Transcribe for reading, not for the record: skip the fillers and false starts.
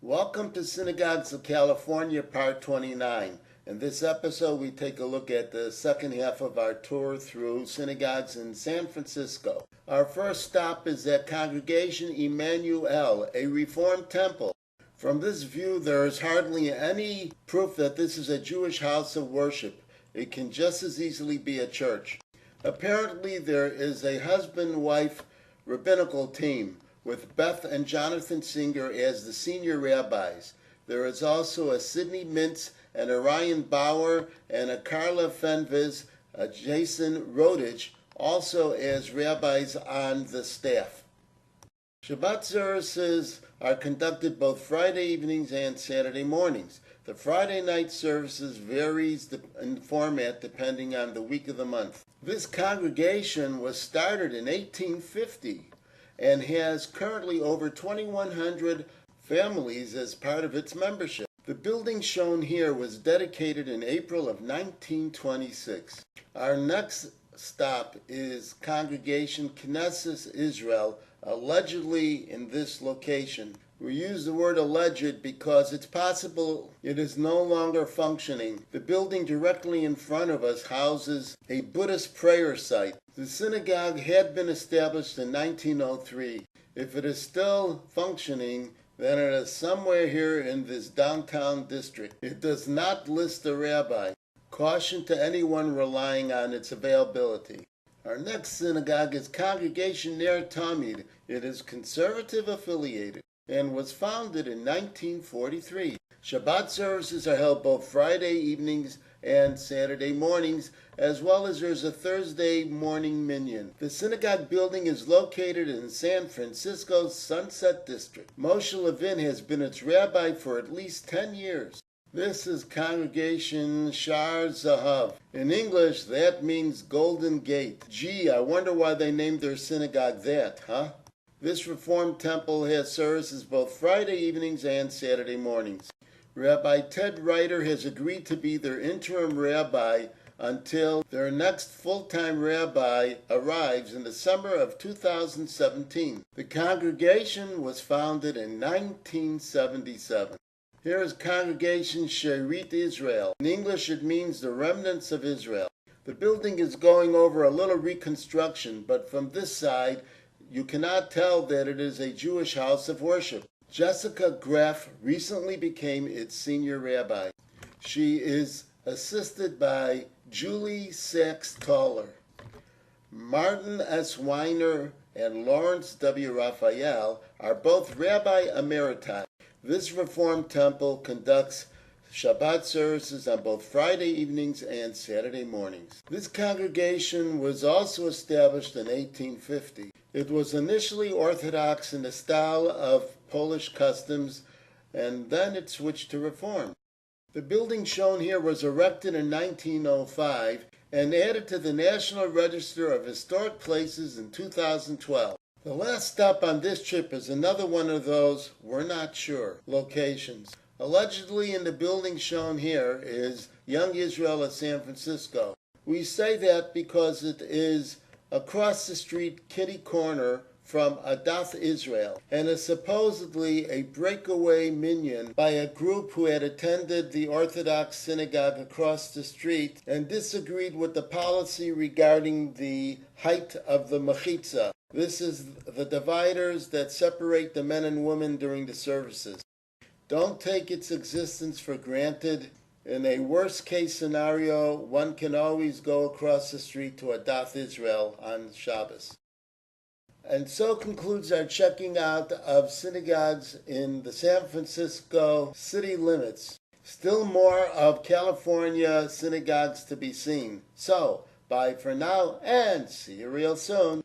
Welcome to Synagogues of California, Part 29. In this episode, we take a look at the second half of our tour through synagogues in San Francisco. Our first stop is at Congregation Emmanuel, a Reformed temple. From this view, there is hardly any proof that this is a Jewish house of worship. It can just as easily be a church. Apparently, there is a husband-wife rabbinical team, with Beth and Jonathan Singer as the senior rabbis. There is also a Sidney Mintz, an Orion Bauer, and a Carla Fenves, a Jason Rodich, also as rabbis on the staff. Shabbat services are conducted both Friday evenings and Saturday mornings. The Friday night services varies in format depending on the week of the month. This congregation was started in 1850. And has currently over 2,100 families as part of its membership. The building shown here was dedicated in April of 1926. Our next stop is Congregation Knesset Israel, allegedly in this location. We use the word alleged because it's possible it is no longer functioning. The building directly in front of us houses a Buddhist prayer site. The synagogue had been established in 1903. If it is still functioning, then it is somewhere here in this downtown district. It does not list a rabbi. Caution to anyone relying on its availability. Our next synagogue is Congregation Ner Tamid. It is conservative affiliated and was founded in 1943. Shabbat services are held both Friday evenings and Saturday mornings, as well as there's a Thursday morning minyan. The synagogue building is located in San Francisco's Sunset District. Moshe Levin has been its rabbi for at least 10 years. This is Congregation Shar Zahav. In English, that means Golden Gate. Gee, I wonder why they named their synagogue that, huh? This Reformed temple has services both Friday evenings and Saturday mornings. Rabbi Ted Reiter has agreed to be their interim rabbi until their next full-time rabbi arrives in the summer of 2017. The congregation was founded in 1977. Here is Congregation Sherit Israel. In English, it means the remnants of Israel. The building is going over a little reconstruction, but from this side, you cannot tell that it is a Jewish house of worship. Jessica Graff recently became its senior rabbi. She is assisted by Julie Sachs-Toller. Martin S. Weiner and Lawrence W. Raphael are both Rabbi Emeriti. This Reformed temple conducts Shabbat services on both Friday evenings and Saturday mornings. This congregation was also established in 1850. It was initially Orthodox in the style of Polish customs, and then it switched to Reform. The building shown here was erected in 1905 and added to the National Register of Historic Places in 2012. The last stop on this trip is another one of those "we're not sure" locations. Allegedly in the building shown here is Young Israel of San Francisco. We say that because it is across the street kitty corner from Adath Israel and is supposedly a breakaway minyan by a group who had attended the Orthodox synagogue across the street and disagreed with the policy regarding the height of the mechitza. This is the dividers that separate the men and women during the services. Don't take its existence for granted. In a worst-case scenario, one can always go across the street to Adath Israel on Shabbos. And so concludes our checking out of synagogues in the San Francisco city limits. Still more of California synagogues to be seen. So, bye for now, and see you real soon.